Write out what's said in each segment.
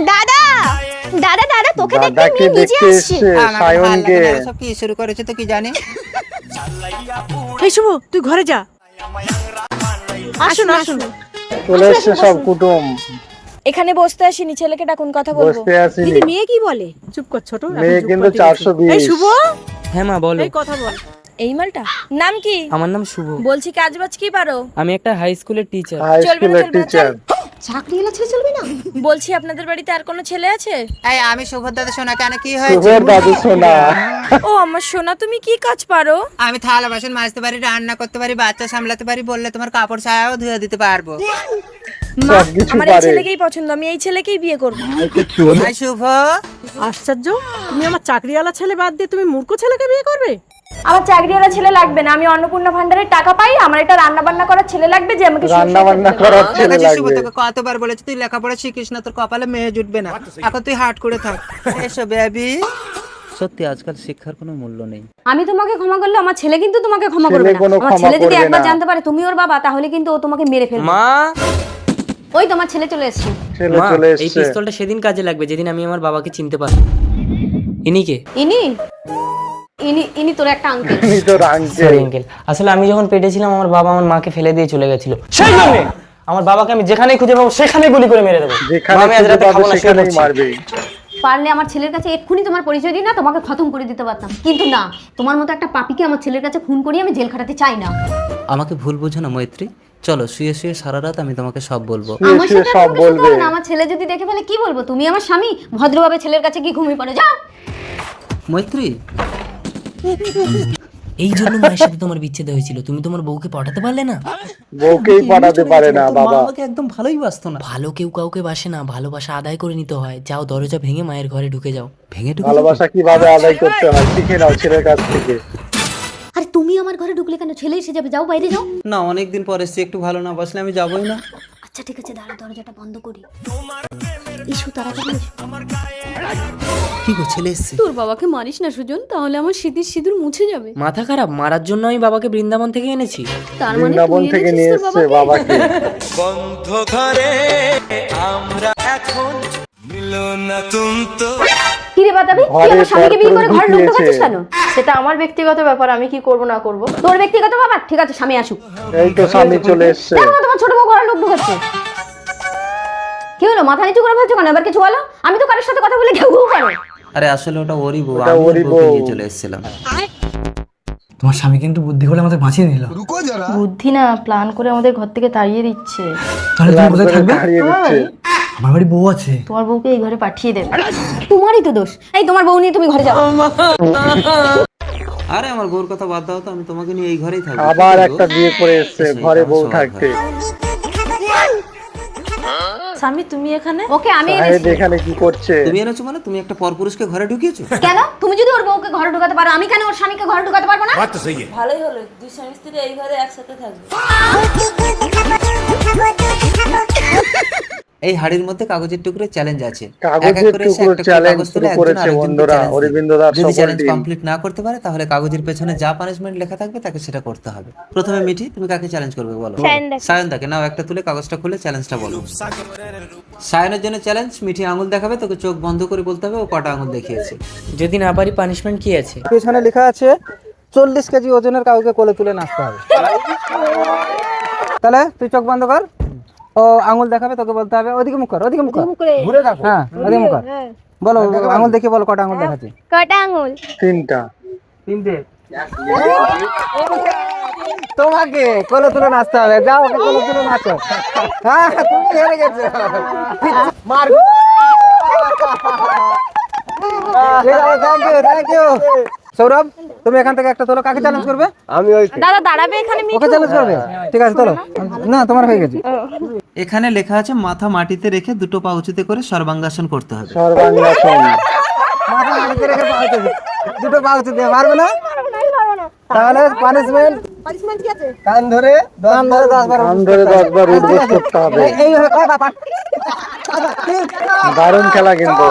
দাদা দাদা দাদা তোকে দেখতে দাদাকে আমি নিজে দেখতে আসছি। এসছে সায়নকে। সব কি শুরু করেছে তো কি জানি। এই শুভ তুই ঘরে যা। আসুন আসুন। চলে এসছে সব কুটুম। এখানে বসতে আসিনি, ছেলেকে ডাকুন, কথা বলবো। বসতে আসিনি, দিদি মেয়ে কি বলে? চুপ কর ছোট। এখন মেয়ে চুপ কিন্তু করতে গেছে। 420। এই শুভ, হ্যাঁ মা বলো। এই কথা বল। এই মালটা নাম কি? আমার নাম শুভ। বলছি কাজ বাজ কি পারো? আমি একটা হাই স্কুলের টিচার। হাই চলবে না, স্কুলের চলবে না, টিচার। চাকরিওয়ালা ছেলে চলবে না? বলছি আপনাদের বাড়িতে আর কোনো ছেলে আছে? এই আমি শুভর দাদা শোনা, কেন কি হয়েছে? শুভর দাদু সোনা। ও আমার সোনা, তুমি কি কাজ পারো? আমি থালা বাসন মাজতে পারি, রান্না করতে পারি, বাচ্চা সামলাতে পারি, বললে তোমার কাপড় ছায়াও ধুয়ে দিতে পারবো। মা, সবকিছু আমার এই পারে। ছেলেকেই পছন্দ, আমি এই ছেলেকেই বিয়ে করব। এই শুভ, আশ্চর্য, তুমি আমার চাকরিওয়ালা ছেলে বাদ দিয়ে তুমি মূর্খ ছেলেকে বিয়ে করবে? আমার চাকরিওয়ালা ছেলে লাগবে না, আমি অন্নপূর্ণা ভান্ডারের টাকা পাই, আমার একটা রান্না বান্না করার ছেলে লাগবে যে আমাকে রান্না বান্না করার ছেলে দেখেছিস শুভ, লাগবে। তোকে কতবার বলেছি তুই লেখাপড়া শিখিস না, তোর কপালে মেয়ে জুটবে না, এখন তুই হাট করে থাক। এসো বেবি। সত্যি আজকাল শিক্ষার কোনো মূল্য নেই। আমি তোমাকে ক্ষমা করলে আমার ছেলে কিন্তু তোমাকে ক্ষমা করবে ছেলে না। কোনো আমার ক্ষমা ছেলে যদি করবে একবার না। জানতে পারে তুমি ওর বাবা, তাহলে কিন্তু ও তোমাকে মেরে ফেলবে। মা, ওই তোমার ছেলে চলে এসেছে। ছেলে মা চলে এই এসছে। পিস্তলটা সেদিন কাজে লাগবে যেদিন আমি আমার বাবাকে চিনতে পারবো। ইনি কে? ইনি ইনি ইনি তোর একটা আঙ্কেল। এই তো রাঙ্কে। সরি আঙ্কেল, আসলে আমি যখন পেটে ছিলাম আমার বাবা আমার মাকে ফেলে দিয়ে চলে গেছিল, সেই জন্য আমার বাবাকে আমি যেখানেই খুঁজে পাবো সেখানেই গুলি করে মেরে দেবো। যেখানে মা, আমি আজ খুঁজে রাতে পাবে খাবো না, শুয়ে সেখানেই পড়ছি। মারবে। পারলে আমার ছেলের কাছে এক্ষুনি তোমার পরিচয় দিই না, তোমাকে খতম করে দিতে পারতাম, কিন্তু না, তোমার মতো একটা পাপীকে আমার ছেলের কাছে খুন করিয়ে আমি জেল খাটাতে চাই না। আমাকে ভুল বোঝো না মৈত্রী, চলো শুয়ে শুয়ে সারা রাত আমি তোমাকে সব বলবো। শুয়ে আমার শুয়ে সাথে সব আর কোনো বলবে। কথা হবে না, আমার ছেলে যদি দেখে ফেলে কি বলবো? তুমি আমার স্বামী, ভদ্রভাবে ছেলের কাছে কি ঘুমিয়ে পড়ো, যাও। মৈত্রী, এই জন্য মায়ের সাথে তোমার বিচ্ছেদ হয়েছিল, তুমি তোমার বউকে পটাতে পারলে না। বউকেই পাঠাতে পারে না তোর মা বাবা। আমাকে একদম ভালোই বাসতো না। ভালো কেউ কাউকে বাসে না, ভালোবাসা আদায় করে নিতে হয়। যাও দরজা ভেঙে মায়ের ঘরে ঢুকে যাও। ভেঙে ঢুকে ভালোবাসা কিভাবে আদায় করতে হয় শিখে নাও ছেলের কাছ থেকে। আরে তুমি আমার ঘরে ঢুকলে কেন? ছেলে এসে যাবে, যাও বাইরে যাও। না, অনেকদিন পর এসছি, একটু ভালো না বাসলে আমি যাবোই না। আচ্ছা ঠিক আছে, দাঁড়া, দরজাটা বন্ধ করি। ইস্যু তাড়াতাড়ি এসো। কি গো, ছেলে এসছে? তোর বাবাকে মারিস না সুজন, তাহলে আমার স্মৃতির সিঁদুর মুছে যাবে। মাথা খারাপ, মারার জন্য আমি বাবাকে বৃন্দাবন থেকে এনেছি। তার মানে বৃন্দাবন তুই থেকে এনেছিস নিয়ে তোর এসছে বাবাকে? বাবাকে। কি রে বাতাবি, তুই ঘরে আমার স্বামীকে বিয়ে করে ঘরে ঢুকতে ঢুকিয়েছে। পারছিস কেন? সেটা আমার ব্যক্তিগত ব্যাপার, আমি কি করব না করব তোর ব্যক্তিগত ব্যাপার। ঠিক আছে, স্বামী আসুক। এই তো স্বামী চলে এসছে। দেখো না তোমার ছোট বউ ঘরে লোক ঢুকাচ্ছে। কি হলো, মাথা নিচু করে ভাবছো কেন? এবার কিছু বলো। আমি তো কারোর সাথে কথা বলে ঘেউ ঘেউ করো। আরে আসলে ওটা ওরই বউ, ওটা আমি ওরই ওর বউকে বউ। নিয়ে চলে এসেছিলাম। তোমার স্বামী কিন্তু বুদ্ধি করে আমাদের বাঁচিয়ে নিল। বুদ্ধি না, প্ল্যান করে আমাদের ঘর থেকে তাড়িয়ে দিচ্ছে। তাহলে তুমি কোথায় থাকবে? হারিয়ে দিচ্ছে। আমার বাড়ি বউ আছে। তোমার বউকে এই ঘরে পাঠিয়ে দেবে। তোমারই তো দোষ। এই তোমার বউ নিয়ে তুমি ঘরে যাও। আরে আমার বউর কথা বাদ দাও তো, আমি তোমাকে নিয়ে এই ঘরেই থাকবো। আবার কি একটা বলবো? বিয়ে করে এসছে এসো, ঘরে এটা বউ আমার থাকতে। স্বামী তুমি এখানে? ওকে আমি সাহেব এনেছি। এখানে কি করছে? তুমি এনেছো মানে তুমি একটা পরপুরুষকে ঘরে ঢুকিয়েছো? কেন? তুমি যদি ওর বউকে ঘরে ঢুকাতে পারো, আমি কেন ওর স্বামীকে ঘরে ঢুকাতে পারবো না? ভালোই হলো, দুই স্বামী স্ত্রী এই ঘরে একসাথে থাকবে। এই হাড়ির মধ্যে কাগজের টুকরো চ্যালেঞ্জ আছে। কাগজের এক এক করে এসে টুকরো একটা করে চ্যালেঞ্জ কাগজ শুরু তুলে একজন করেছে আরেকজনকে বন্ধুরা, চ্যালেঞ্জ দেবে। অরবিন্দ দাস যদি সকল চ্যালেঞ্জ টিম। কমপ্লিট না করতে পারে তাহলে কাগজের পেছনে যা পানিশমেন্ট লেখা থাকবে তাকে সেটা করতে হবে। প্রথমে মিঠি, তুমি কাকে চ্যালেঞ্জ করবে বলো? সায়নদাকে। নাও একটা তুলে কাগজটা খুলে চ্যালেঞ্জটা বলো। সায়নের জন্য চ্যালেঞ্জ, মিঠি আঙুল দেখাবে, তোকে চোখ বন্ধ করে বলতে হবে ও কটা আঙুল দেখিয়েছে। যদি না পারি পানিশমেন্ট কি আছে? পেছনে লেখা আছে 40 কেজি ওজনের কাউকে কোলে তুলে নাচতে হবে। তাহলে তুই চোখ বন্ধ কর, ও আঙুল দেখাবে, তোকে বলতে হবে ওদিকে মুখ কর, ওদিকে মুখ কর, ঘুরে দেখো। হ্যাঁ, ওদিকে মুখ কর। বলো আঙুল দেখিয়ে বলো কটা আঙুল দেখাচ্ছে। কটা আঙ্গুল? তিনটা। তিনটে। তোমাকে কোলে তুলে নাচতে হবে, যাও ওকে কোলে তুলে নাচো। হ্যাঁ, তুমি হেরে গেছো। মার। Thank you. সৌরভ, তুমি এখান থেকে একটা তোলো, কাকে চ্যালেঞ্জ করবে? দাদা দাঁড়াবে এখানে। ওকে চ্যালেঞ্জ করবে? ঠিক আছে তোলো। না, তোমার হয়ে গেছে। এখানে লেখা আছে মাথা মাটিতে রেখে দুটো পা উঁচুতে করে সর্বাঙ্গাসন করতে হবে। সর্বাঙ্গাসন। মাথা মাটিতে রেখে পা উঁচুতে, দুটো পা উঁচুতে, পারবে না? তাহলে পানিশমেন্ট কি আছে? কান ধরে 10 বার কান ধরে 10 বার উঠবোস করতে হবে। এইভাবে দারুণ খেলা কিন্তু।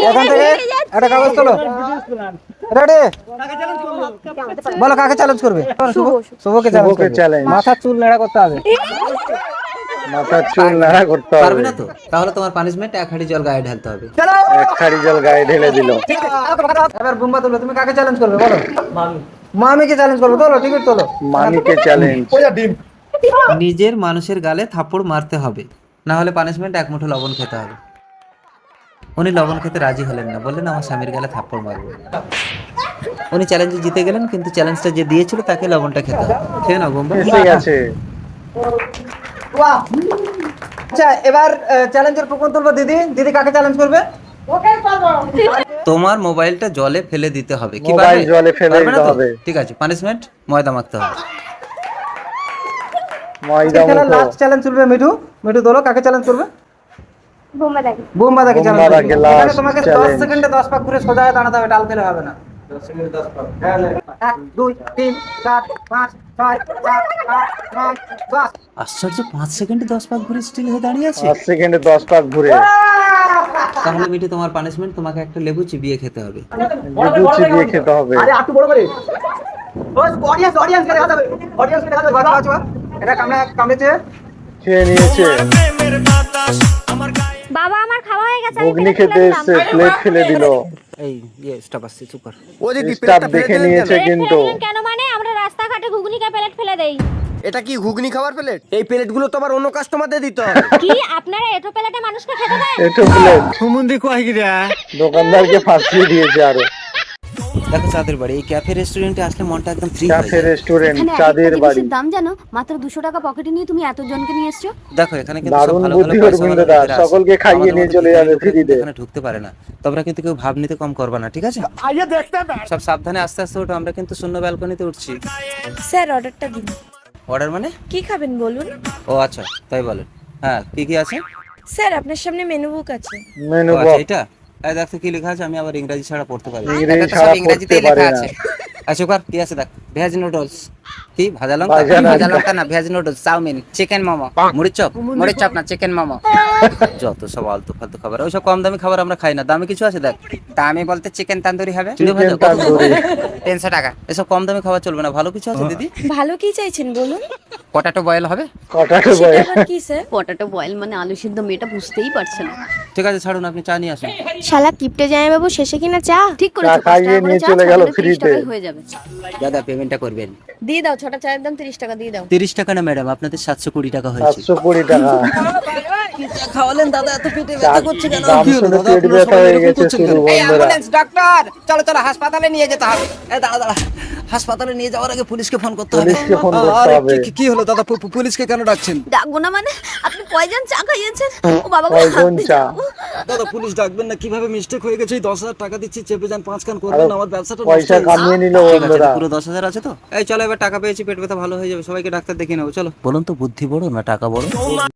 এখান থেকে একটা কাগজ তোলো। রেডি বলো কাকে চ্যালেঞ্জ করবে? শুভকে শুভকে চ্যালেঞ্জ challenge। মাথার চুল নেড়া করতে হবে। মাথার চুল নাড়া করতে পারবে হবে। না তো? তাহলে তোমার পানিশমেন্ট 1 হাঁড়ি জল গায়ে ঢালতে হবে। এক খাড়ি জল গায়ে ঢেলে দিল। এবার বুম্বা তুলো, তুমি কাকে চ্যালেঞ্জ করবে বলো? মামিকে চ্যালেঞ্জ করবে, তোলো টিকিট তোলো। মামিকে চ্যালেঞ্জ। নিজের মানুষের গালে থাপ্পড় মারতে হবে, না হলে পানিশমেন্ট 1 মুঠো লবণ খেতে হবে। উনি লবণ খেতে রাজি হলেন না, বললেন আমার স্বামীর গালে থাপ্পড় মারবো। উনি চ্যালেঞ্জে জিতে গেলেন, কিন্তু চ্যালেঞ্জটা যে দিয়েছিল তাকে লবণটা খেতে হবে। খেয়ে নাও বোম্বা। এসে গেছে। আচ্ছা এবার চ্যালেঞ্জের প্রকরণ তুলবো। দিদি দিদি কাকে চ্যালেঞ্জ করবে? তোমার মোবাইলটা জলে ফেলে দিতে হবে। কি মোবাইল পারবে? জলে ফেলে পারবে না দিতে তো? হবে। ঠিক আছে, পানিশমেন্ট ময়দা মাখতে হবে। ময়দা খেলার মুখো। লাস্ট চ্যালেঞ্জ চলবে মিঠু। মিঠু তোলো কাকে চ্যালেঞ্জ করবে? বোমা দেখি। বুম্বা দাকে চ্যালেঞ্জ বুম্বা করবে। দাকে last এখানে তোমাকে 10 challenge। সেকেন্ডে 10 পাক ঘুরে সোজা হয়ে দাঁড়াতে হবে, ডাল ফেলে হবে না। 10 সেকেন্ডে 10 পাক। 1 2 3 4 5 6 7 8 9 10। আশ্চর্য, 5 সেকেন্ডে 10 পাক ঘুরে স্টিল হয়ে দাঁড়িয়ে আছে। 5 সেকেন্ডে 10 পাক ঘুরে। তাহলে মিঠু তোমার পানিশমেন্ট, তোমাকে একটা লেবু চিবিয়ে খেতে হবে। লেবু চিবিয়ে খেতে হবে। আরে একটু বড় করে বস, অডিয়েন্স কে দেখা যাবে, অডিয়েন্স কে দেখা যাবে। বাচ্চা এটা কামড়েছে। খেয়ে নিয়েছে। বাবা আমার খাওয়া হয়ে গেছে, ঘুগনি খেতে এসে প্লেট ফেলে দিল। এই স্টপ আসছে, চুপ কর। স্টাফ দেখে নিয়েছে কিন্তু। কেন মানে আমরা রাস্তাঘাটে ঘুগনিকে প্লেট ফেলে দেই। এটা কি ঘুগনি খাবার প্লেট? এই প্লেটগুলো তো আবার অন্য কাস্টমারদের দিতে হবে। কি আপনারা এটো প্লেটে মানুষকে খেতে দেন? এটো প্লেট দোকানদারকে ফাঁসিয়ে দিয়েছে আরো। দেখো চাঁদের বাড়ি, এই ক্যাফে রেস্টুরেন্টে আসলে মনটা একদম ফ্রি হয়ে ক্যাফে যায়। রেস্টুরেন্ট এখানে এক চাঁদের একটা বাড়ি। জিনিসের দাম জানো? মাত্র 200 টাকা পকেটে নিয়ে তুমি এতজনকে নিয়ে এসছো। দেখো এখানে কিন্তু সব দারুণ ভালো বুদ্ধি ভালো পয়সা অরবিন্দ ওয়ালা দা, লোকেরা আসে। সকলকে খাইয়ে আমাদের নিয়ে মতো চলে ভিখারি যাবে লোকেরা কিন্তু ফ্রিতে। এখানে ঢুকতে পারে না। তোমরা কিন্তু কেউ ভাব নিতে কম করবা না, ঠিক আছে? সব সাবধানে আস্তে আস্তে ওঠো, আমরা কিন্তু শূন্য ব্যালকনিতে উঠছি। স্যার অর্ডারটা দিন। অর্ডার মানে? কি খাবেন বলুন? ও আচ্ছা, তাই বলেন। হ্যাঁ, কি কি আছে? স্যার আপনার সামনে মেনু বুক আছে। মেনু ও আচ্ছা, বক্স। এটা এই দেখো কি লেখা আছে, আমি আবার ইংরেজি ছাড়া পড়তে পারি না। ইংরেজি এটা তো সব ছাড়া ইংরেজিতেই পড়তে লেখা পারে না। আছে। আচ্ছা কর, কি আছে দেখ। ভেজ নুডলস, কি ভাজা লঙ্কা? ভাজা লঙ্কা। ভাজা লঙ্কা না, veg noodles, chowmein, chicken momo, মুড়ি চপ না, চিকেন মোমো। যত সব আলতু ফালতু খাবার, ওইসব কম দামি খাবার আমরা খাই না। দামি কিছু আছে দেখ। দামি বলতে চিকেন তান্দুরি হবে, চিড়ে ভাজা চিকেন তান্দুরি। 300 টাকা। এসব কম দামি খাবার চলবে না, ভালো কিছু আছে দিদি? ভালো কি চাইছেন বলুন? পটাটো বয়েল হবে? কটাকে সেটা বয়। আবার কি স্যার? পটাটো বয়েল মানে আলু সিদ্ধ, মেয়েটা বুঝতেই পারছে না। ঠিক আছে ছাড়ুন, আপনি চা নিয়ে আসুন। শালা কিপটে জামাই বাবু শেষে কিনা চা। ঠিক করেছো, চা খাইয়ে 5 টাকা করে নিয়ে চা, চলে গেল 6 টাকা 30 ফ্রিতে। টাকায় হয়ে যাবে। দাদা পেমেন্টটা করবেন। দিয়ে দাও, 6টা চায়ের দাম 30 টাকা দিয়ে দাও। 30 টাকা না ম্যাডাম, আপনাদের 720 টাকা হয়েছে। 720 টাকা। খাওয়ালেন দাদা, এত পেটে দাম শুনে পেট ব্যথা হয়ে গেছে শুরু বন্ধুরা। ডাক্তার চলো চলো, হাসপাতালে নিয়ে যেতে হবে। এই দাঁড়া দাঁড়া, হাসপাতালে নিয়ে যাওয়ার আগে পুলিশকে ফোন করতে হবে। পুলিশকে ফোন করতে হবে। কি হলো দাদা, পুলিশকে কেন ডাকছেন? ডাকবো না মানে আপনি কয়জন চা খাইয়েছেন? ও বাবা গো, কয়জন চা? দাদা পুলিশ ডাকবেন না, কিভাবে মিস্টেক হয়ে গেছে। 10,000 টাকা দিচ্ছি, চেপে যান, 5 কান আরো করবেন, আমার ব্যবসাটা নষ্ট পয়সা হয়ে যাবে। কামিয়ে নিল ঠিক আছে, বন্ধুরা। পুরো 10,000 আছে তো? এই চলো এবার টাকা পেয়েছি, পেট ব্যথা ভালো হয়ে যাবে, সবাইকে ডাক্তার দেখিয়ে নেবো। চলো। বলুন তো বুদ্ধি বড় না টাকা বড়?